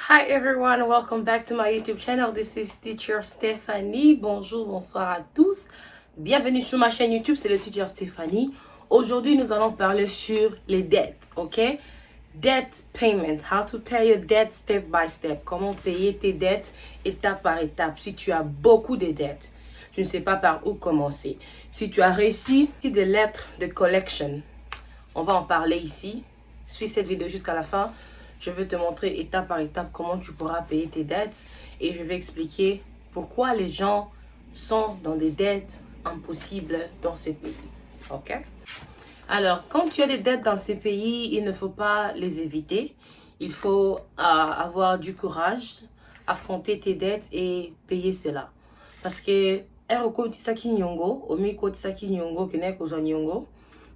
Hi everyone, welcome back to my YouTube channel. This is Teacher Stephanie. Bonjour, bonsoir à tous. Bienvenue sur ma chaîne YouTube, c'est le Teacher Stephanie. Aujourd'hui, nous allons parler sur les dettes, ok? Debt payment, how to pay your debt step by step. Comment payer tes dettes étape par étape. Si tu as beaucoup de dettes, tu ne sais pas par où commencer. Si tu as réussi des lettres de collection, on va en parler ici. Suis cette vidéo jusqu'à la fin. Je vais te montrer étape par étape comment tu pourras payer tes dettes et je vais expliquer pourquoi les gens sont dans des dettes impossibles dans ces pays. Ok? Alors, quand tu as des dettes dans ces pays, il ne faut pas les éviter. Il faut avoir du courage, affronter tes dettes et payer cela. Parce que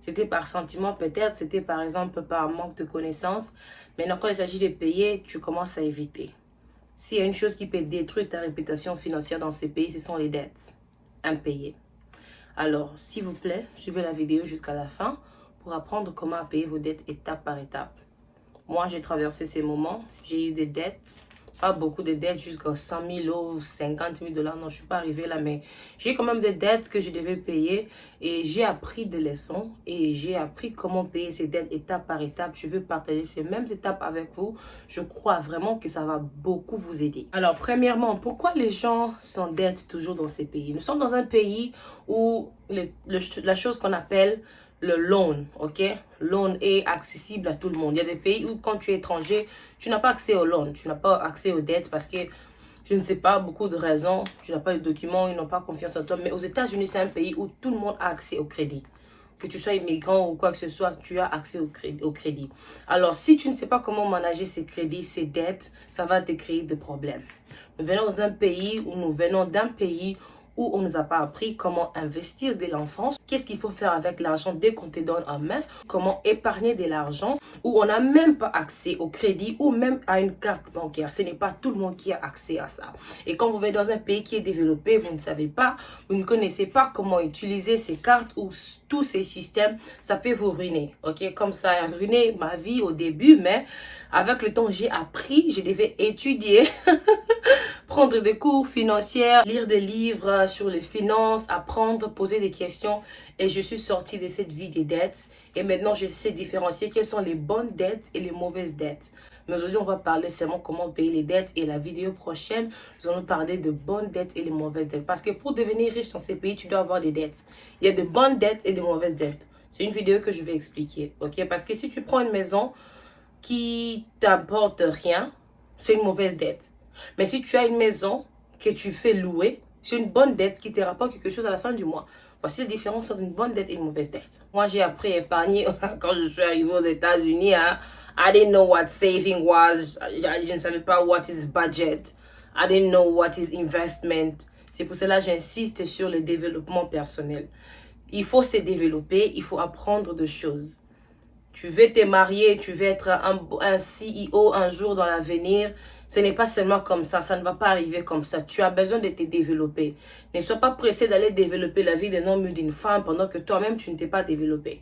c'était par sentiment peut-être, c'était par exemple par manque de connaissances. Maintenant, quand il s'agit de payer, tu commences à éviter. S'il y a une chose qui peut détruire ta réputation financière dans ces pays, ce sont les dettes impayées. Alors, s'il vous plaît, suivez la vidéo jusqu'à la fin pour apprendre comment payer vos dettes étape par étape. Moi, j'ai traversé ces moments, j'ai eu des dettes. Pas beaucoup de dettes, jusqu'à 100 000 ou 50 000 $. Non, je ne suis pas arrivée là, mais j'ai quand même des dettes que je devais payer. Et j'ai appris des leçons et j'ai appris comment payer ces dettes étape par étape. Je veux partager ces mêmes étapes avec vous. Je crois vraiment que ça va beaucoup vous aider. Alors, premièrement, pourquoi les gens s'endettent toujours dans ces pays? Nous sommes dans un pays où la chose qu'on appelle le loan, ok? Loan est accessible à tout le monde. Il y a des pays où quand tu es étranger, tu n'as pas accès au loan, tu n'as pas accès aux dettes parce que, je ne sais pas, beaucoup de raisons. Tu n'as pas de documents, ils n'ont pas confiance en toi. Mais aux États-Unis, c'est un pays où tout le monde a accès au crédit. Que tu sois immigrant ou quoi que ce soit, tu as accès au crédit. Alors, si tu ne sais pas comment manager ces crédits, ces dettes, ça va te créer des problèmes. Nous venons d'un pays où on ne nous a pas appris comment investir dès l'enfance, qu'est-ce qu'il faut faire avec l'argent dès qu'on te donne en main, comment épargner de l'argent, où on n'a même pas accès au crédit ou même à une carte bancaire. Ce n'est pas tout le monde qui a accès à ça. Et quand vous venez dans un pays qui est développé, vous ne savez pas, vous ne connaissez pas comment utiliser ces cartes ou tous ces systèmes, ça peut vous ruiner. Ok, comme ça a ruiné ma vie au début, mais avec le temps, j'ai appris, je devais étudier, prendre des cours financiers, lire des livres sur les finances, apprendre, poser des questions. Et je suis sortie de cette vie des dettes. Et maintenant, je sais différencier quelles sont les bonnes dettes et les mauvaises dettes. Mais aujourd'hui, on va parler seulement comment payer les dettes. Et la vidéo prochaine, nous allons parler de bonnes dettes et les mauvaises dettes. Parce que pour devenir riche dans ces pays, tu dois avoir des dettes. Il y a de bonnes dettes et de mauvaises dettes. C'est une vidéo que je vais expliquer. Ok? Parce que si tu prends une maison qui t'apporte rien, c'est une mauvaise dette. Mais si tu as une maison que tu fais louer, c'est une bonne dette qui te rapporte quelque chose à la fin du mois. Voici la différence entre une bonne dette et une mauvaise dette. Moi, j'ai appris à épargner quand je suis arrivée aux États-Unis. I didn't know what saving was. Je ne savais pas what is budget. I didn't know what is investment. C'est pour cela que j'insiste sur le développement personnel. Il faut se développer, il faut apprendre de choses. Tu veux te marier, tu veux être un CEO un jour dans l'avenir. Ce n'est pas seulement comme ça ne va pas arriver comme ça. Tu as besoin de te développer. Ne sois pas pressé d'aller développer la vie d'un homme ou d'une femme pendant que toi-même, tu ne t'es pas développé.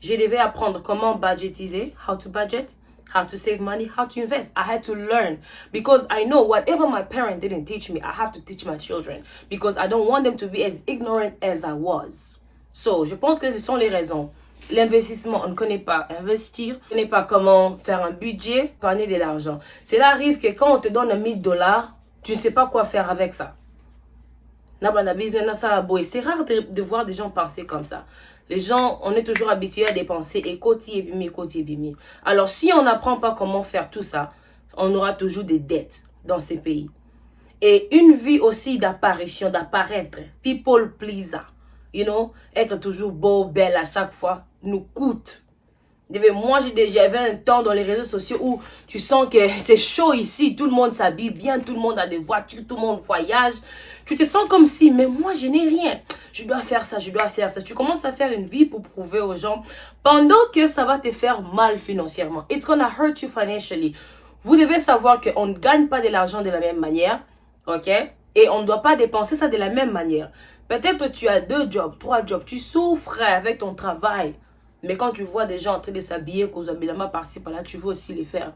Je devais apprendre comment budgetiser, how to budget, how to save money, how to invest. I had to learn because I know whatever my parents didn't teach me, I have to teach my children because I don't want them to be as ignorant as I was. So, je pense que ce sont les raisons. L'investissement, on ne connaît pas investir, on ne connaît pas comment faire un budget, épargner de l'argent. Cela arrive que quand on te donne $1000, tu ne sais pas quoi faire avec ça. C'est rare de voir des gens penser comme ça. Les gens, on est toujours habitués à dépenser et côté et bimi. Alors si on n'apprend pas comment faire tout ça, on aura toujours des dettes dans ces pays. Et une vie aussi d'apparition, d'apparaître, people pleaser. You know, être toujours beau, belle à chaque fois, nous coûte. Moi, j'avais un temps dans les réseaux sociaux où tu sens que c'est chaud ici, tout le monde s'habille bien, tout le monde a des voitures, tout le monde voyage. Tu te sens comme si, mais moi, je n'ai rien. Je dois faire ça, je dois faire ça. Tu commences à faire une vie pour prouver aux gens pendant que ça va te faire mal financièrement. It's gonna hurt you financially. Vous devez savoir qu'on ne gagne pas de l'argent de la même manière, ok? Et on ne doit pas dépenser ça de la même manière. Peut-être tu as 2 jobs, 3 jobs, tu souffres avec ton travail. Mais quand tu vois des gens en train de s'habiller, par-ci, par-là, tu veux aussi les faire.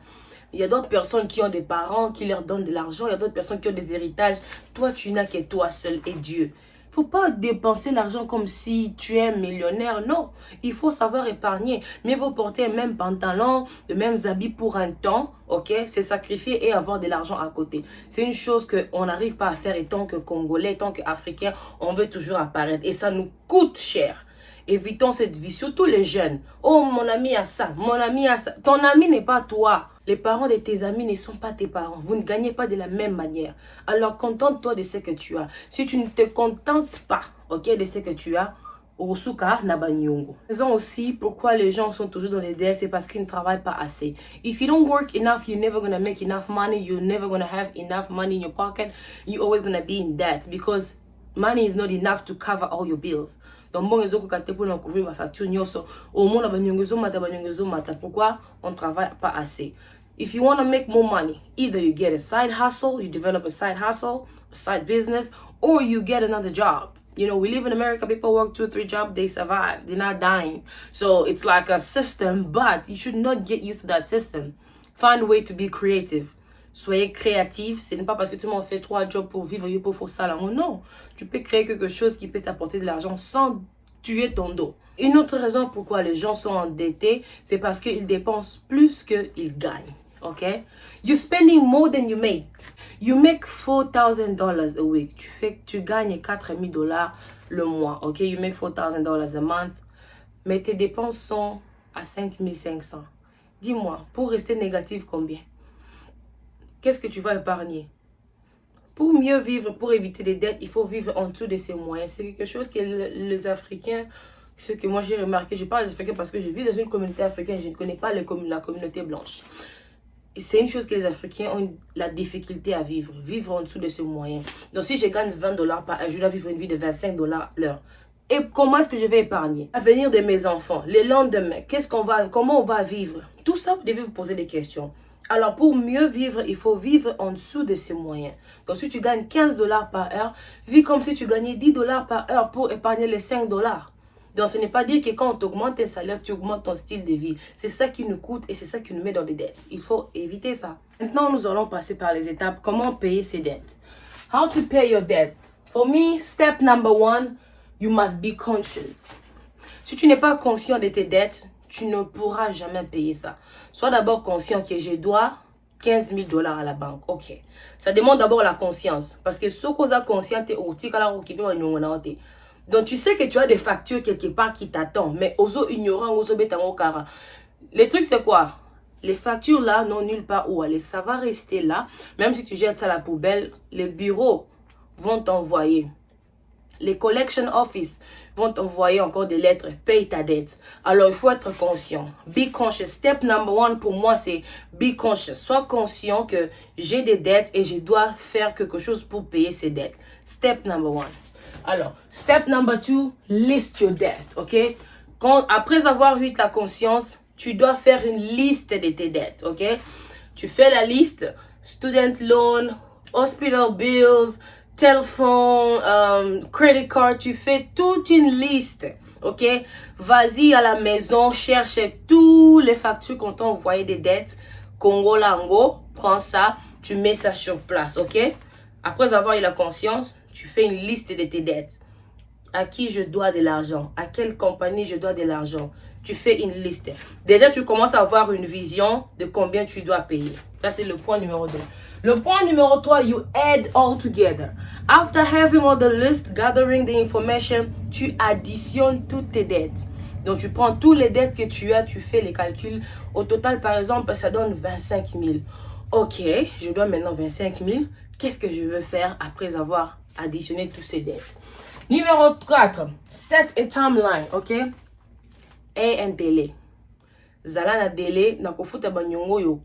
Il y a d'autres personnes qui ont des parents qui leur donnent de l'argent. Il y a d'autres personnes qui ont des héritages. Toi, tu n'as que toi seul et Dieu. Il ne faut pas dépenser l'argent comme si tu es millionnaire. Non, il faut savoir épargner. Mieux vaut porter les mêmes pantalons, les mêmes habits pour un temps, ok? C'est sacrifier et avoir de l'argent à côté. C'est une chose qu'on n'arrive pas à faire et tant que Congolais, tant qu'Africains, on veut toujours apparaître. Et ça nous coûte cher. Évitons cette vie, surtout les jeunes. Oh, mon ami a ça, mon ami a ça. Ton ami n'est pas toi. Les parents de tes amis ne sont pas tes parents. Vous ne gagnez pas de la même manière. Alors, contente-toi de ce que tu as. Si tu ne te contentes pas, ok, de ce que tu as, Osuka Nabanyongo. Raison aussi pourquoi les gens sont toujours dans les dettes, c'est parce qu'ils ne travaillent pas assez. If you don't work enough, you're never gonna make enough money. You're never gonna have enough money in your pocket. You're always gonna be in debt because money is not enough to cover all your bills. Donc bon, réseau que pour nous couvrir ma facture nyoso. Au moins la banyongezo mata. Pourquoi on travaille pas assez? If you want to make more money, either you get a side hustle, you develop a side hustle, a side business, or you get another job. You know, we live in America, people work 2 or 3 jobs, they survive, they're not dying. So it's like a system, but you should not get used to that system. Find a way to be creative. Soyez créatif, ce n'est pas parce que tout le monde fait 3 jobs pour vivre, il faut ça là. Non, tu peux créer quelque chose qui peut t'apporter de l'argent sans tuer ton dos. Une autre raison pourquoi les gens sont endettés, c'est parce qu'ils dépensent plus qu'ils gagnent. Okay? You're spending more than you make. You make $4,000 a week. Tu gagnes $4,000 le mois. Okay? You make $4,000 a month. Mais tes dépenses sont à 5,500. Dis-moi, pour rester négatif, combien? Qu'est-ce que tu vas épargner? Pour mieux vivre, pour éviter des dettes, il faut vivre en dessous de ses moyens. C'est quelque chose que les Africains, ce que moi j'ai remarqué, je parle des Africains parce que je vis dans une communauté africaine, je ne connais pas la communauté blanche. C'est une chose que les Africains ont la difficulté à vivre en dessous de ses moyens. Donc si je gagne $20 par heure, je dois vivre une vie de $25 l'heure. Et comment est-ce que je vais épargner? L'avenir de mes enfants, les lendemains, comment on va vivre? Tout ça, vous devez vous poser des questions. Alors, pour mieux vivre, il faut vivre en dessous de ses moyens. Donc, si tu gagnes $15 par heure, vis comme si tu gagnais $10 par heure pour épargner les $5. Donc, ce n'est pas dire que quand on t'augmente tes salaires, tu augmentes ton style de vie. C'est ça qui nous coûte et c'est ça qui nous met dans des dettes. Il faut éviter ça. Maintenant, nous allons passer par les étapes. Comment payer ses dettes? How to pay your debt? For me, step number 1, you must be conscious. Si tu n'es pas conscient de tes dettes, tu ne pourras jamais payer ça. Sois d'abord conscient que je dois $15,000 à la banque. Ok. Ça demande d'abord la conscience. Parce que ce qu'on a conscient, donc tu sais que tu as des factures quelque part qui t'attendent. Mais oso ignorant, oso betango kara. Le truc c'est quoi? Les factures là n'ont nulle part où aller. Ça va rester là. Même si tu jettes ça à la poubelle, les bureaux vont t'envoyer. Les collection office vont t'envoyer encore des lettres. Paye ta dette. Alors, il faut être conscient. Be conscious. Step number 1 pour moi, c'est be conscious. Sois conscient que j'ai des dettes et je dois faire quelque chose pour payer ces dettes. Step number 1. Alors, step number 2, list your debt. OK? Après avoir eu ta conscience, tu dois faire une liste de tes dettes. OK? Tu fais la liste. Student loan, hospital bills, téléphone, credit card, tu fais toute une liste, ok? Vas-y à la maison, cherche tous les factures qu'on t'a envoyé des dettes. Congo Lango, prends ça, tu mets ça sur place, ok? Après avoir eu la conscience, tu fais une liste de tes dettes. À qui je dois de l'argent? À quelle compagnie je dois de l'argent? Tu fais une liste. Déjà, tu commences à avoir une vision de combien tu dois payer. Ça, c'est le point numéro 2. Le point numéro 3, you add all together. After having all the list, gathering the information, tu additionnes toutes tes dettes. Donc, tu prends tous les dettes que tu as, tu fais les calculs. Au total, par exemple, ça donne 25 000. Ok, je dois maintenant 25 000. Qu'est-ce que je veux faire après avoir additionné toutes ces dettes? Numéro 4, set a timeline, ok? Et un délai. Zala na délai, na kofuta banyongo yo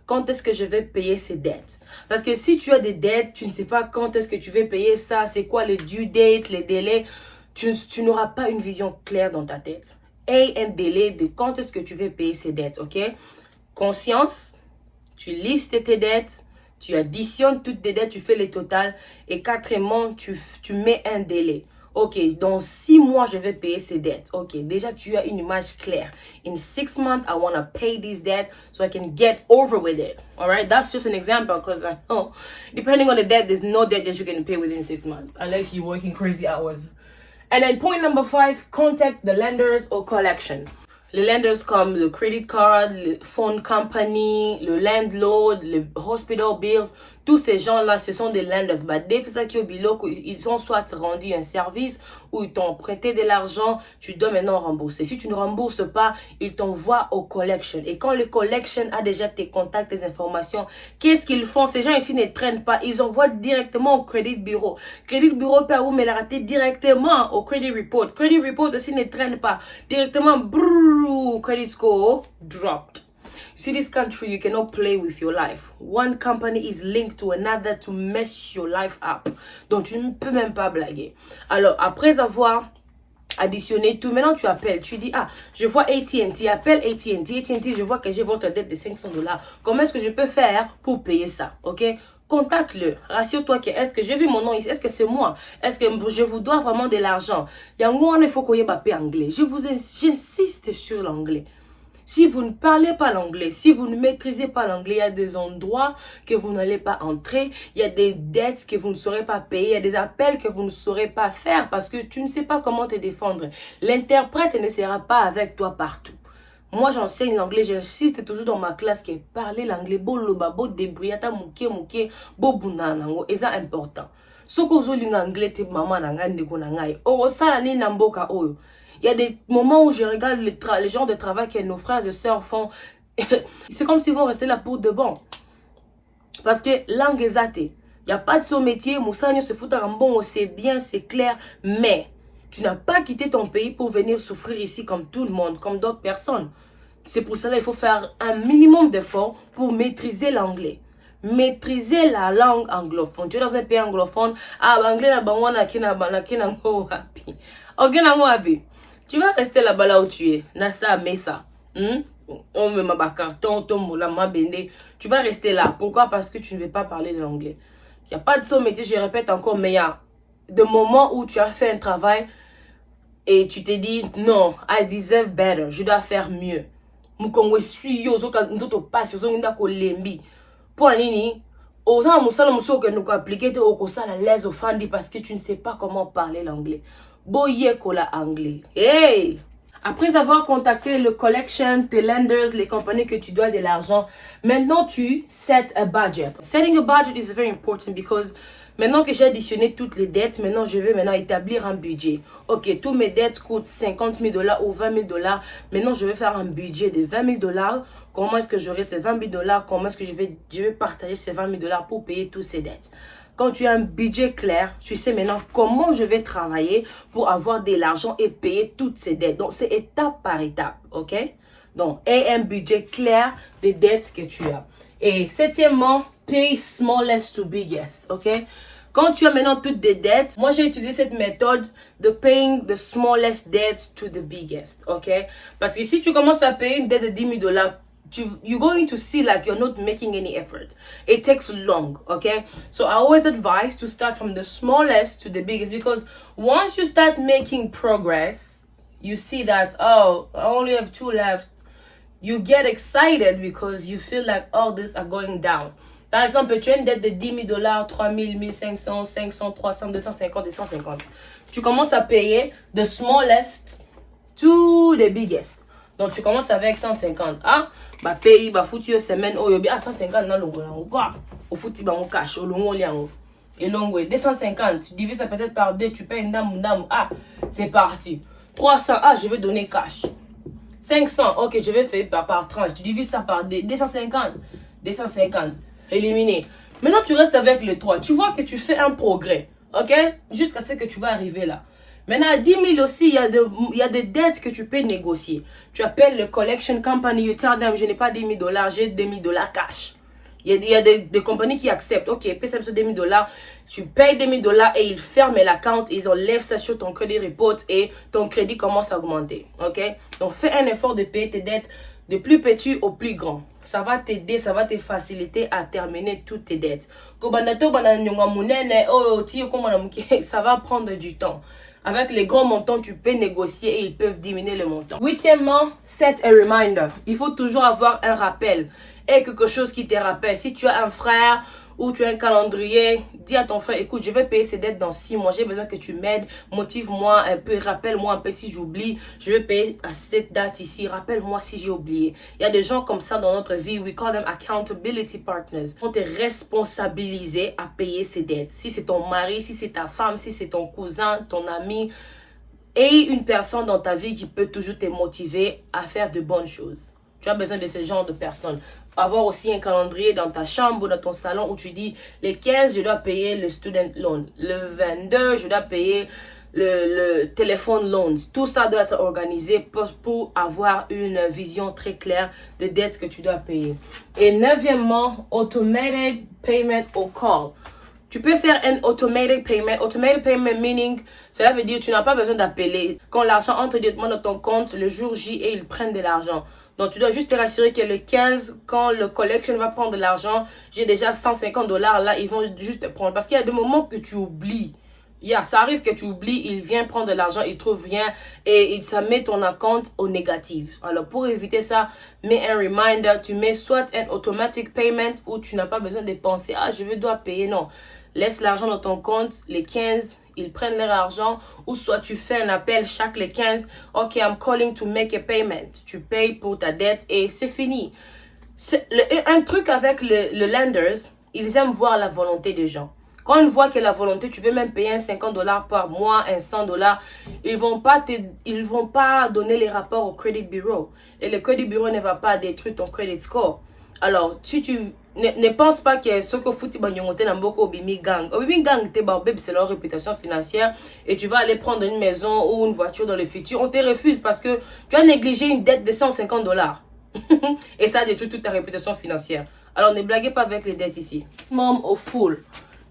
quand est-ce que je vais payer ces dettes? Parce que si tu as des dettes, tu ne sais pas quand est-ce que tu vas payer ça, c'est quoi les due dates, les délais, tu n'auras pas une vision claire dans ta tête. Et un délai de quand est-ce que tu vas payer ces dettes, ok? Conscience, tu listes tes dettes, tu additionnes toutes tes dettes, tu fais les totales. Et quatrièmement, tu mets un délai. Ok, dans 6 mois, je vais payer ces dettes. Ok, déjà, tu as une image claire. In 6 months, I want to pay this debt so I can get over with it. All right, that's just an example because I know, depending on the debt, there's no debt that you can pay within 6 months unless you're working crazy hours. And then point number 5, contact the lenders or collection. Les lenders comme le credit card, le phone company, le landlord, le hospital bills, tous ces gens-là, ce sont des lenders. Bah, dès que ils ont soit rendu un service ou ils t'ont prêté de l'argent, tu dois maintenant rembourser. Si tu ne rembourses pas, ils t'envoient au collection. Et quand le collection a déjà tes contacts, tes informations, qu'est-ce qu'ils font? Ces gens ici ne traînent pas. Ils envoient directement au credit bureau. Credit bureau peut où mais la rater directement au credit report. Credit report aussi ne traîne pas. Directement, brrr, credit score dropped. You see, this country, you cannot play with your life. One company is linked to another to mess your life up. Donc, tu ne peux même pas blaguer. Alors, après avoir additionné tout, maintenant tu appelles, tu dis, ah, je vois AT&T, appelle AT&T, AT&T, je vois que j'ai votre dette de $500. Comment est-ce que je peux faire pour payer ça, ok? Contacte-le, rassure-toi que est-ce que j'ai vu mon nom ici, est-ce que c'est moi, est-ce que je vous dois vraiment de l'argent. Il faut qu'on y ait anglais. J'insiste sur l'anglais. Si vous ne parlez pas l'anglais, si vous ne maîtrisez pas l'anglais, il y a des endroits que vous n'allez pas entrer, il y a des dettes que vous ne saurez pas payer, il y a des appels que vous ne saurez pas faire parce que tu ne sais pas comment te défendre. L'interprète ne sera pas avec toi partout. Moi, j'enseigne l'anglais, j'insiste toujours dans ma classe que parler l'anglais, boloba, bo debriata, muke, bo bunanango, et ça important. Soko zoli l'anglais te maman nangande konangai. Oro sala ni namboka oyo. Il y a des moments où je regarde les genres de travail que nos frères et sœurs font. C'est comme s'ils vont rester là pour de bon. Parce que langue est il n'y a pas de son métier. Moussanyo se fout à bon, c'est bien, c'est clair. Mais tu n'as pas quitté ton pays pour venir souffrir ici comme tout le monde, comme d'autres personnes. C'est pour cela qu'il faut faire un minimum d'efforts pour maîtriser l'anglais. Maîtriser la langue anglophone. Tu es dans un pays anglophone. Ah, l'anglais, tu vas rester là-bas là où tu es. Nasa, Mesa. On me m'a carton, tu vas rester là. Pourquoi? Parce que tu ne veux pas parler de l'anglais. Il n'y a pas de son métier, je répète encore, mais il y a des moments où tu as fait un travail et tu te dis, non, I deserve better. Je dois faire mieux. Mukongwe suyo, zoka ndoto passe, zoka ndako lembi. Pour anini, osana musala muso que nous appliquer te okosala les offandi parce que tu ne sais pas comment parler l'anglais. Boye kola anglais. Hey! Après avoir contacté le collection, tes lenders, les compagnies que tu dois de l'argent, maintenant tu set a budget. Setting a budget is very important because maintenant que j'ai additionné toutes les dettes, maintenant je vais établir un budget. Ok, tous mes dettes coûtent $50,000 ou $20,000. Maintenant je vais faire un budget de $20,000. Comment est-ce que j'aurai ces $20,000? Comment est-ce que je vais partager ces $20,000 pour payer toutes ces dettes? Quand tu as un budget clair, tu sais maintenant comment je vais travailler pour avoir de l'argent et payer toutes ces dettes. Donc, c'est étape par étape, ok? Donc, aie un budget clair des dettes que tu as. Et septièmement, pay smallest to biggest, ok? Quand tu as maintenant toutes des dettes, moi j'ai utilisé cette méthode de paying the smallest debts to the biggest, ok? Parce que si tu commences à payer une dette de $10,000, you're going to see like you're not making any effort. It takes long, okay? So I always advise to start from the smallest to the biggest because once you start making progress, you see that, oh, I only have 2 left. You get excited because you feel like all these are going down. Par exemple, tu as une dette de $10,000, 3,000, 1,500, 500, 300, 250, 250. Tu commences à payer the smallest to the biggest. Donc, tu commences avec 150. Ah, bah, paye, bah, foutu, semaine, oh, yobi, ah, 150, non, l'ongo, ou pas. Au foutu, bah, on cache, au l'ongo, liango. Et l'ongo, 250, tu divises ça peut-être par 2, tu payes une dame, ah, c'est parti. 300, ah, je vais donner cash. 500, ok, je vais faire par tranche. Tu divises ça par 2, 250, éliminé. Maintenant, tu restes avec le 3. Tu vois que tu fais un progrès, ok? Jusqu'à ce que tu vas arriver là. Maintenant, à 10 000 aussi, il y a des dettes que tu peux négocier. Tu appelles le collection company, you tell them, je n'ai pas $10,000, j'ai $2,000 cash. Il y a des compagnies qui acceptent. Ok, paye ça sur $2,000. Tu payes $2,000 et ils ferment l'account. Ils enlèvent ça sur ton crédit report et ton crédit commence à augmenter. Ok, donc fais un effort de payer tes dettes de plus petit au plus grand. Ça va t'aider, ça va te faciliter à terminer toutes tes dettes. Ça va prendre du temps. Avec les grands montants, tu peux négocier et ils peuvent diminuer le montant. Huitièmement, set a reminder. Il faut toujours avoir un rappel et quelque chose qui te rappelle. Si tu as un frère ou tu as un calendrier, dis à ton frère, écoute, je vais payer ces dettes dans 6 mois. J'ai besoin que tu m'aides, motive-moi un peu, rappelle-moi un peu si j'oublie. Je vais payer à cette date ici, rappelle-moi si j'ai oublié. Il y a des gens comme ça dans notre vie, we call them accountability partners. On te responsabiliser à payer ces dettes. Si c'est ton mari, si c'est ta femme, si c'est ton cousin, ton ami, et une personne dans ta vie qui peut toujours te motiver à faire de bonnes choses. Tu as besoin de ce genre de personnes. Avoir aussi un calendrier dans ta chambre ou dans ton salon où tu dis, les 15, je dois payer le student loan. Le 22, je dois payer le téléphone loans. Tout ça doit être organisé pour avoir une vision très claire de dettes que tu dois payer. Et neuvièmement, automated payment or call. Tu peux faire un automatic payment. Automatic payment meaning, cela veut dire que tu n'as pas besoin d'appeler. Quand l'argent entre directement dans ton compte, le jour J et ils prennent de l'argent. Donc, tu dois juste te rassurer que le 15, quand le collection va prendre de l'argent, j'ai déjà $150. Là, ils vont juste te prendre. Parce qu'il y a des moments que tu oublies. Ça arrive que tu oublies, il vient prendre de l'argent, il trouve rien et ça met ton compte au négatif. Alors, pour éviter ça, mets un reminder. Tu mets soit un automatic payment où tu n'as pas besoin de penser, je dois payer. Non. Laisse l'argent dans ton compte, les 15, ils prennent leur argent, ou soit tu fais un appel chaque les 15, ok, I'm calling to make a payment. Tu payes pour ta dette et c'est fini. Un truc avec le lenders, ils aiment voir la volonté des gens. Quand ils voient que la volonté, tu veux même payer un $50 par mois, un $100, ils vont pas donner les rapports au credit bureau. Et le credit bureau ne va pas détruire ton credit score. Alors, si tu ne pense pas que ce que fouti banyongote na mboko obimi gang. Obimi gang te ba obeb c'est leur réputation financière et tu vas aller prendre une maison ou une voiture dans le futur. On te refuse parce que tu as négligé une dette de $150. Et ça détruit toute ta réputation financière. Alors, ne blaguez pas avec les dettes ici. Minimum or full.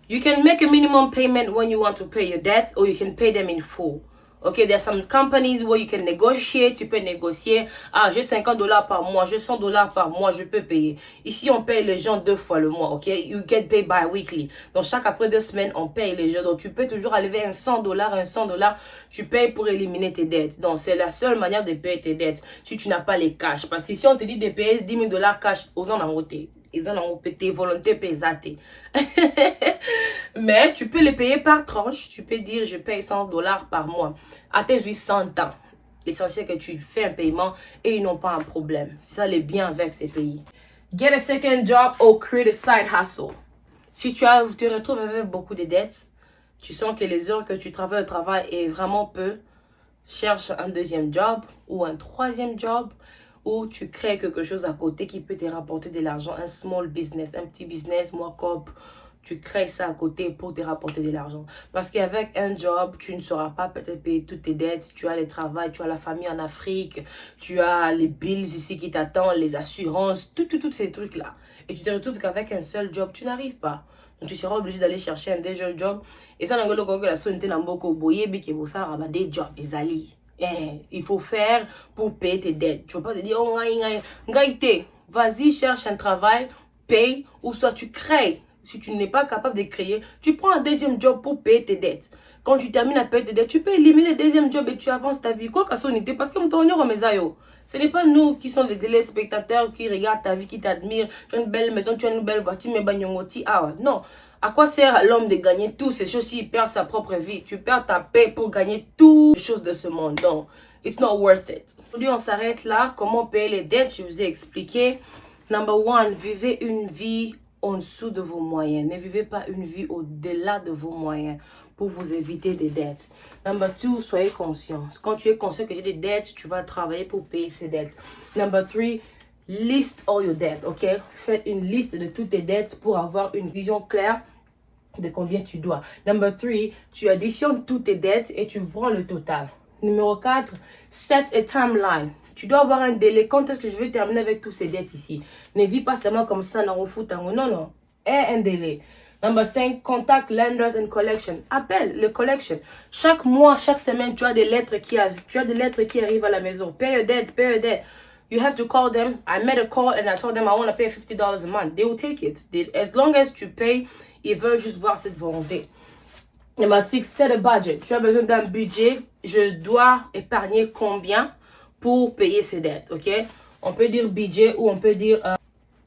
You can make a minimum payment when you want to pay your debts or you can pay them in full. Okay, there's some companies where you can negotiate, tu peux négocier. J'ai $50 par mois, j'ai $100 par mois, je peux payer. Ici, on paye les gens 2 fois le mois, ok? You get paid bi-weekly. Donc, après 2 semaines, on paye les gens. Donc, tu peux toujours enlever un $100, tu payes pour éliminer tes dettes. Donc, c'est la seule manière de payer tes dettes si tu n'as pas les cash. Parce que si on te dit de payer $10,000 cash, aux gens en côté. Ils ont tes volontés pesées. Mais tu peux les payer par tranche. Tu peux dire, je paye $100 par mois. À tes 800 ans. L'essentiel que tu fais un paiement et ils n'ont pas un problème. C'est ça le bien avec ces pays. Get a second job or create a side hustle. Si tu te retrouves avec beaucoup de dettes, tu sens que les heures que tu travailles au travail est vraiment peu, cherche un deuxième job ou un troisième job. Ou tu crées quelque chose à côté qui peut te rapporter de l'argent, un small business, un petit business, moi, comme tu crées ça à côté pour te rapporter de l'argent. Parce qu'avec un job, tu ne sauras pas peut-être payer toutes tes dettes, tu as le travail, tu as la famille en Afrique, tu as les bills ici qui t'attendent, les assurances, tous ces trucs-là. Et tu te retrouves qu'avec un seul job, tu n'arrives pas. Donc tu seras obligé d'aller chercher un deuxième job. Et ça, on a la sonne n'a pas boye, mais qui vous ça des jobs, des alliés. Il faut faire pour payer tes dettes. Tu ne vas pas te dire, vas-y, cherche un travail, paye, ou soit tu crées. Si tu n'es pas capable de créer, tu prends un deuxième job pour payer tes dettes. Quand tu termines à payer tes dettes, tu peux éliminer le deuxième job et tu avances ta vie. Quoi qu'à son idée, parce que ce n'est pas nous qui sommes les téléspectateurs qui regardent ta vie, qui t'admirent. Tu as une belle maison, tu as une belle voiture, mais banyongoti. Non. À quoi sert l'homme de gagner toutes ces choses s'il perd sa propre vie? Tu perds ta paix pour gagner toutes les choses de ce monde. Donc, it's not worth it. Aujourd'hui, on s'arrête là. Comment payer les dettes? Je vous ai expliqué. Number one, vivez une vie en dessous de vos moyens. Ne vivez pas une vie au-delà de vos moyens pour vous éviter des dettes. Number two, soyez conscient. Quand tu es conscient que j'ai des dettes, tu vas travailler pour payer ces dettes. Number three, list all your debt, ok? Faites une liste de toutes tes dettes pour avoir une vision claire de combien tu dois. Number three, tu additionnes toutes tes dettes et tu vois le total. Numéro 4, set a timeline. Tu dois avoir un délai. Quand est-ce que je vais terminer avec toutes ces dettes ici? Ne vis pas seulement comme ça, non, non. Un délai. Number 5, contact lenders and collection. Appelle le collection. Chaque mois, chaque semaine, tu as des lettres qui arrivent à la maison. Pay your debt, pay your debt. You have to call them. I made a call and I told them I want to pay $50 a month. They will take it. As long as tu payes, ils veulent juste voir cette volonté. Number 6, set a budget. Tu as besoin d'un budget. Je dois épargner combien pour payer ses dettes, ok? On peut dire budget ou on peut dire...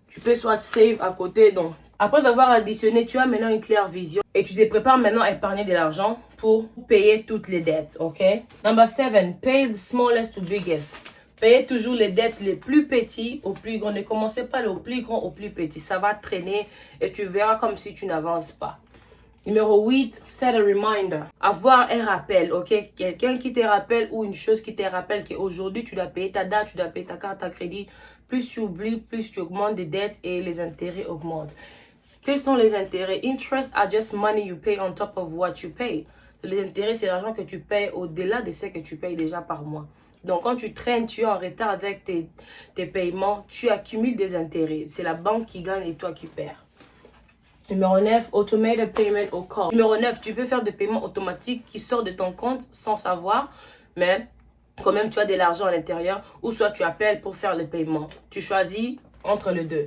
tu peux soit save à côté. Donc, après avoir additionné, tu as maintenant une claire vision. Et tu te prépares maintenant à épargner de l'argent pour payer toutes les dettes, ok? Number 7, pay the smallest to biggest. Payez toujours les dettes les plus petites au plus grand. Ne commencez pas le plus grand au plus petit. Ça va traîner et tu verras comme si tu n'avances pas. Numéro 8, set a reminder. Avoir un rappel, ok? Quelqu'un qui te rappelle ou une chose qui te rappelle qu'aujourd'hui tu dois payer ta date, tu dois payer ta carte à crédit. Plus tu oublies, plus tu augmentes des dettes et les intérêts augmentent. Quels sont les intérêts? Interest are just money you pay on top of what you pay. Les intérêts, c'est l'argent que tu payes au-delà de ce que tu payes déjà par mois. Donc, quand tu traînes, tu es en retard avec tes paiements, tu accumules des intérêts. C'est la banque qui gagne et toi qui perds. Numéro 9, automated payment au call. Numéro 9, tu peux faire des paiements automatiques qui sortent de ton compte sans savoir, mais quand même tu as de l'argent à l'intérieur, ou soit tu appelles pour faire le paiement. Tu choisis entre les deux.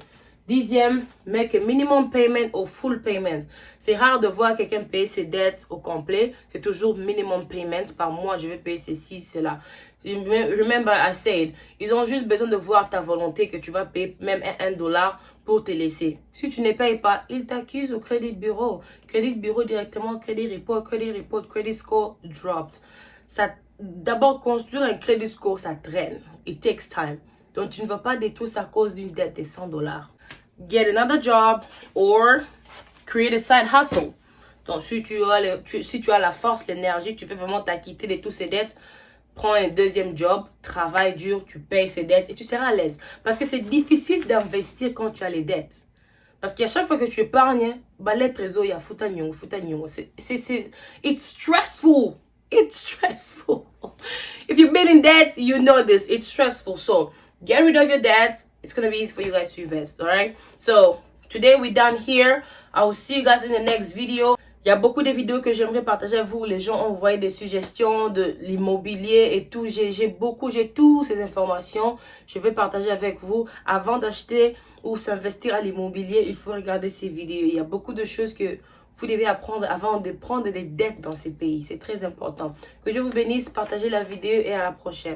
10e, make a minimum payment ou full payment. C'est rare de voir quelqu'un payer ses dettes au complet. C'est toujours minimum payment. Par mois, je vais payer ceci, cela. Remember I said, ils ont juste besoin de voir ta volonté que tu vas payer même $1 pour te laisser. Si tu ne payes pas, ils t'accusent au credit bureau. Credit bureau directement, credit report, credit score dropped. D'abord, construire un credit score, ça traîne. It takes time. Donc, tu ne vas pas détruire ça à cause d'une dette de $100. Get another job or create a side hustle. Donc, si tu as la force, l'énergie, tu veux vraiment t'acquitter de toutes ces dettes, prends un deuxième job, travaille dur, tu payes ces dettes et tu seras à l'aise. Parce que c'est difficile d'investir quand tu as les dettes. Parce qu'à chaque fois que tu épargnes, les trésors, il y a foutagnon. It's stressful. It's stressful. If you've been in debt, you know this. It's stressful. So, get rid of your debt. It's going to be easy for you guys to invest. Alright? So, today we're done here. I will see you guys in the next video. Il y a beaucoup de vidéos que j'aimerais partager avec vous. Les gens ont envoyé des suggestions de l'immobilier et tout. J'ai toutes ces informations. Je vais partager avec vous. Avant d'acheter ou s'investir à l'immobilier, il faut regarder ces vidéos. Il y a beaucoup de choses que vous devez apprendre avant de prendre des dettes dans ces pays. C'est très important. Que Dieu vous bénisse. Partagez la vidéo et à la prochaine.